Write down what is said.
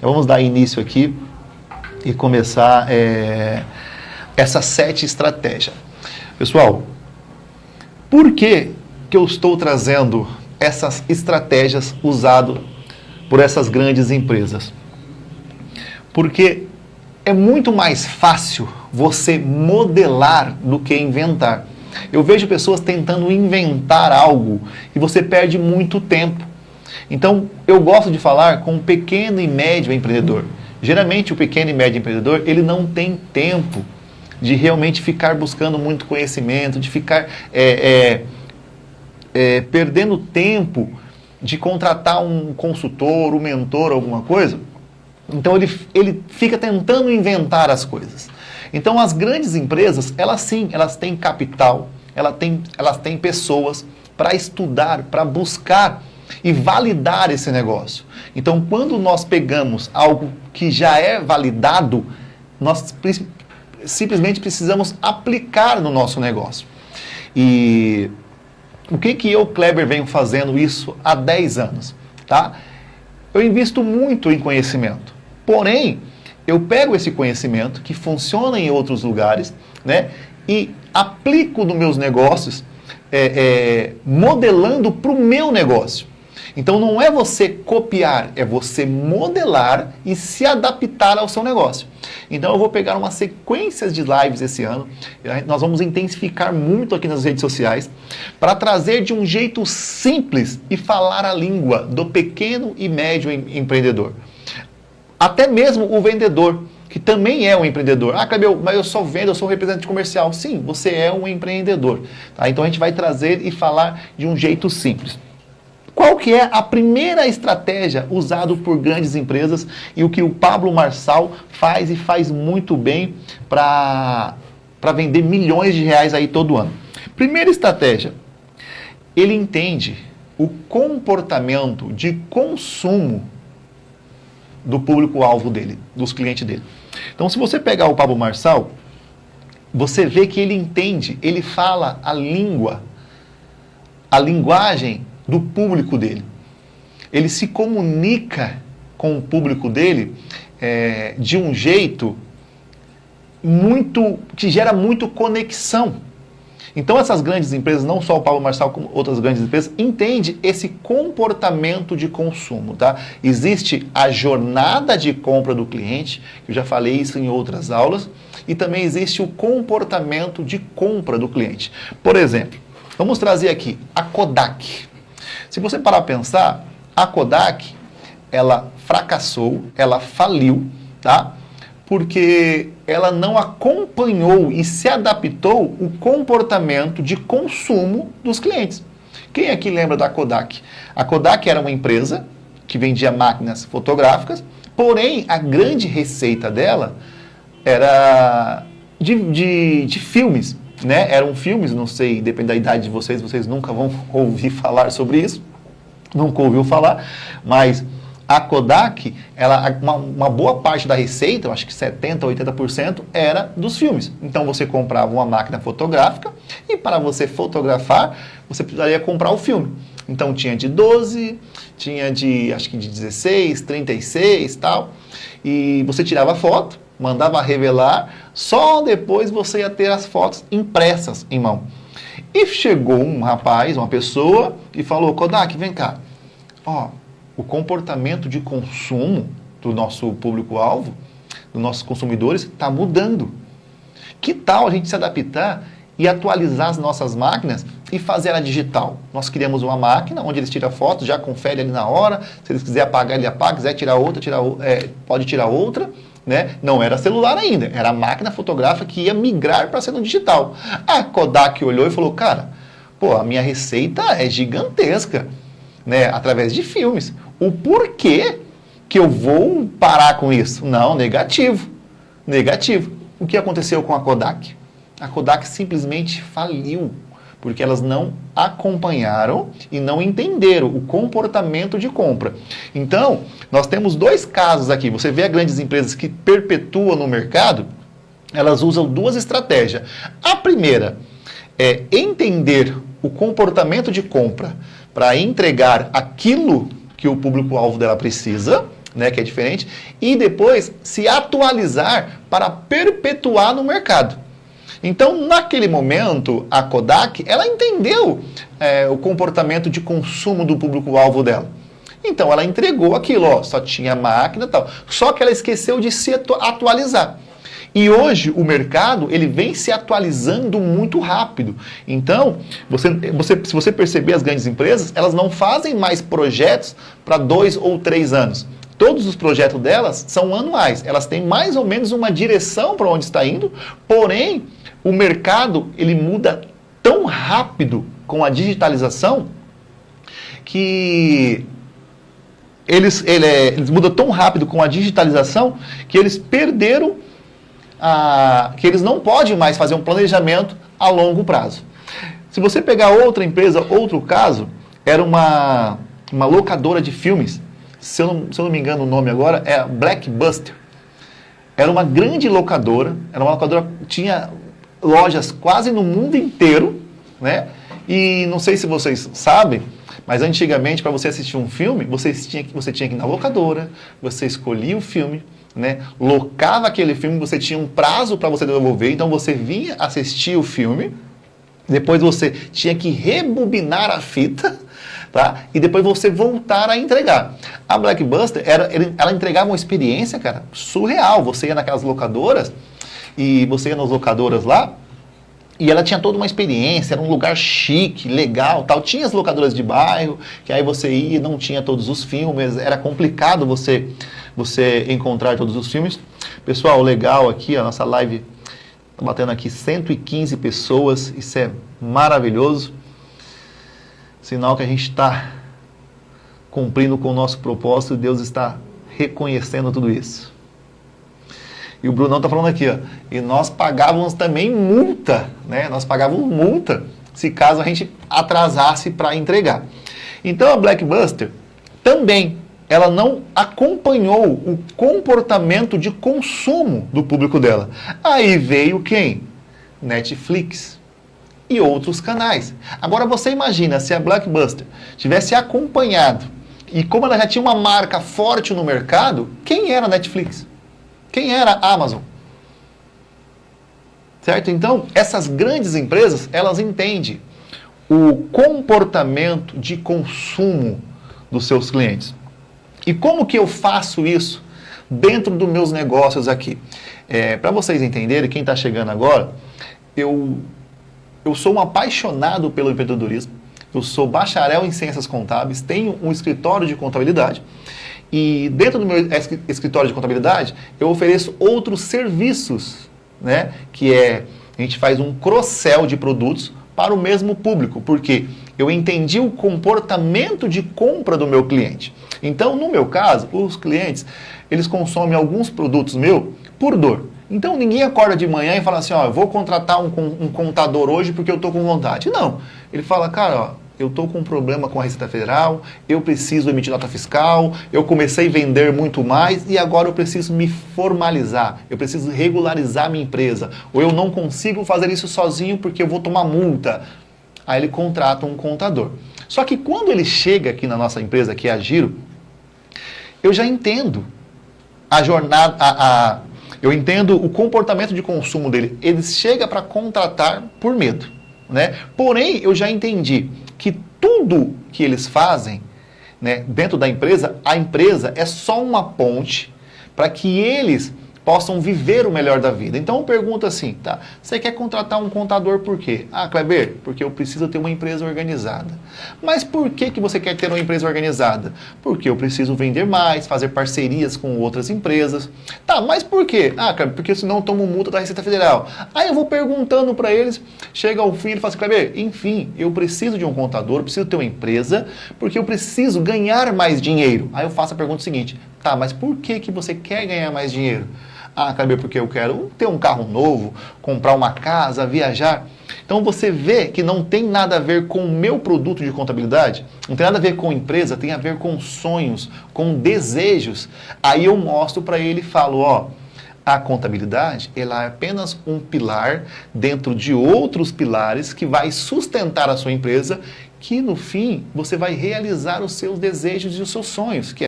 Então, vamos dar início aqui e começar essas 7 estratégias. Pessoal, por que eu estou trazendo essas estratégias usadas por essas grandes empresas? Porque é muito mais fácil você modelar do que inventar. Eu vejo pessoas tentando inventar algo e você perde muito tempo. Então, eu gosto de falar com o pequeno e médio empreendedor. Geralmente, o pequeno e médio empreendedor, ele não tem tempo de realmente ficar buscando muito conhecimento, de ficar perdendo tempo de contratar um consultor, um mentor, alguma coisa. Então, ele fica tentando inventar as coisas. Então, as grandes empresas, elas têm capital, elas têm pessoas para estudar, para buscar e validar esse negócio. Então, quando nós pegamos algo que já é validado, nós simplesmente precisamos aplicar no nosso negócio. E o que eu, Kleber, venho fazendo isso há 10 anos? Tá? Eu invisto muito em conhecimento. Porém, eu pego esse conhecimento que funciona em outros lugares, né, e aplico nos meus negócios, modelando para o meu negócio. Então, não é você copiar, é você modelar e se adaptar ao seu negócio. Então, eu vou pegar uma sequência de lives esse ano. Nós vamos intensificar muito aqui nas redes sociais para trazer de um jeito simples e falar a língua do pequeno e médio empreendedor. Até mesmo o vendedor, que também é um empreendedor. Ah, Kleber, mas eu só vendo, eu sou um representante comercial. Sim, você é um empreendedor. Tá? Então, a gente vai trazer e falar de um jeito simples. Qual que é a primeira estratégia usada por grandes empresas e o que o Pablo Marçal faz e faz muito bem para vender milhões de reais aí todo ano? Primeira estratégia, ele entende o comportamento de consumo do público-alvo dele, dos clientes dele. Então, se você pegar o Pablo Marçal, você vê que ele entende, ele fala a linguagem do público dele. Ele se comunica com o público dele de um jeito que gera muito conexão. Então, essas grandes empresas, não só o Pablo Marçal, como outras grandes empresas, entendem esse comportamento de consumo. Tá? Existe a jornada de compra do cliente, eu já falei isso em outras aulas, e também existe o comportamento de compra do cliente. Por exemplo, vamos trazer aqui a Kodak. Se você parar para pensar, a Kodak, ela fracassou, ela faliu, tá? Porque ela não acompanhou e se adaptou o comportamento de consumo dos clientes. Quem aqui lembra da Kodak? A Kodak era uma empresa que vendia máquinas fotográficas, porém a grande receita dela era de filmes, né? Eram filmes, não sei, depende da idade de vocês nunca vão ouvir falar sobre isso, nunca ouviu falar, mas a Kodak, uma boa parte da receita, eu acho que 70%, 80%, era dos filmes. Então, você comprava uma máquina fotográfica e para você fotografar, você precisaria comprar o filme. Então, tinha de 12, tinha acho que de 16, 36 e tal. E você tirava a foto, mandava revelar, só depois você ia ter as fotos impressas em mão. E chegou um rapaz, uma pessoa, e falou, Kodak, vem cá, o comportamento de consumo do nosso público-alvo, dos nossos consumidores, está mudando. Que tal a gente se adaptar e atualizar as nossas máquinas e fazer ela digital? Nós criamos uma máquina onde eles tiram fotos, já confere ali na hora, se eles quiserem apagar, ele apaga, quiser tirar outra, pode tirar outra, né? Não era celular ainda, era a máquina fotográfica que ia migrar para ser no digital. A Kodak olhou e falou, cara, a minha receita é gigantesca, né? Através de filmes. O porquê que eu vou parar com isso? Não, negativo. O que aconteceu com a Kodak? A Kodak simplesmente faliu, porque elas não acompanharam e não entenderam o comportamento de compra. Então, nós temos 2 casos aqui. Você vê as grandes empresas que perpetuam no mercado, elas usam 2 estratégias. A primeira é entender o comportamento de compra para entregar aquilo que o público-alvo dela precisa, né, que é diferente, e depois se atualizar para perpetuar no mercado. Então, naquele momento, a Kodak, ela entendeu o comportamento de consumo do público-alvo dela. Então, ela entregou aquilo, ó, só tinha máquina e tal. Só que ela esqueceu de se atualizar. E hoje, o mercado, ele vem se atualizando muito rápido. Então, se você perceber as grandes empresas, elas não fazem mais projetos para 2 ou 3 anos. Todos os projetos delas são anuais. Elas têm mais ou menos uma direção para onde está indo, porém, o mercado, ele muda tão rápido com a digitalização que eles mudam tão rápido com a digitalização que eles perderam que eles não podem mais fazer um planejamento a longo prazo. Se você pegar outra empresa, outro caso, era uma locadora de filmes, se eu não me engano o nome agora, é a Blockbuster. Era uma grande locadora, tinha lojas quase no mundo inteiro, né? E não sei se vocês sabem, mas antigamente, para você assistir um filme, você tinha que ir na locadora, você escolhia o filme, né? Locava aquele filme, você tinha um prazo para você devolver, então você vinha assistir o filme, depois você tinha que rebobinar a fita, tá? E depois você voltar a entregar. A Blockbuster, ela entregava uma experiência, cara, surreal. Você ia naquelas locadoras, e você ia nas locadoras lá, e ela tinha toda uma experiência, era um lugar chique, legal, tal. Tinha as locadoras de bairro, que aí você ia e não tinha todos os filmes, era complicado você encontrar todos os filmes. Pessoal, legal aqui, a nossa live está batendo aqui 115 pessoas, isso é maravilhoso. Sinal que a gente está cumprindo com o nosso propósito e Deus está reconhecendo tudo isso. E o Brunão está falando aqui, ó, e nós pagávamos também multa, né? Nós pagávamos multa se caso a gente atrasasse para entregar. Então a Blockbuster também, ela não acompanhou o comportamento de consumo do público dela. Aí veio quem? Netflix e outros canais. Agora você imagina se a Blockbuster tivesse acompanhado, e como ela já tinha uma marca forte no mercado, quem era a Netflix? Quem era a Amazon? Certo? Então, essas grandes empresas, elas entendem o comportamento de consumo dos seus clientes. E como que eu faço isso dentro dos meus negócios aqui? Para vocês entenderem, quem está chegando agora, eu sou um apaixonado pelo empreendedorismo, eu sou bacharel em ciências contábeis, tenho um escritório de contabilidade, e dentro do meu escritório de contabilidade, eu ofereço outros serviços, né? A gente faz um cross-sell de produtos para o mesmo público, porque eu entendi o comportamento de compra do meu cliente. Então, no meu caso, os clientes, eles consomem alguns produtos meus por dor. Então, ninguém acorda de manhã e fala assim, ó, eu vou contratar um contador hoje porque eu estou com vontade. Não. Ele fala, cara, ó, eu estou com um problema com a Receita Federal, eu preciso emitir nota fiscal, eu comecei a vender muito mais e agora eu preciso me formalizar, eu preciso regularizar minha empresa, ou eu não consigo fazer isso sozinho porque eu vou tomar multa. Aí ele contrata um contador. Só que quando ele chega aqui na nossa empresa, que é a Giro, eu já entendo a jornada, eu entendo o comportamento de consumo dele. Ele chega para contratar por medo, né? Porém, eu já entendi que tudo que eles fazem, né, dentro da empresa, a empresa é só uma ponte para que eles possam viver o melhor da vida. Então eu pergunto assim, tá? Você quer contratar um contador por quê? Ah, Kleber, porque eu preciso ter uma empresa organizada. Mas por que você quer ter uma empresa organizada? Porque eu preciso vender mais, fazer parcerias com outras empresas. Tá, mas por quê? Ah, Kleber, porque senão eu tomo multa da Receita Federal. Aí eu vou perguntando para eles, chega ao fim e fala assim, Kleber, enfim, eu preciso de um contador, eu preciso ter uma empresa, porque eu preciso ganhar mais dinheiro. Aí eu faço a pergunta seguinte, tá, mas por que você quer ganhar mais dinheiro? Ah, Kleber, porque eu quero ter um carro novo, comprar uma casa, viajar. Então você vê que não tem nada a ver com o meu produto de contabilidade, não tem nada a ver com empresa, tem a ver com sonhos, com desejos. Aí eu mostro para ele e falo, ó, a contabilidade, ela é apenas um pilar dentro de outros pilares que vai sustentar a sua empresa, que no fim você vai realizar os seus desejos e os seus sonhos, que é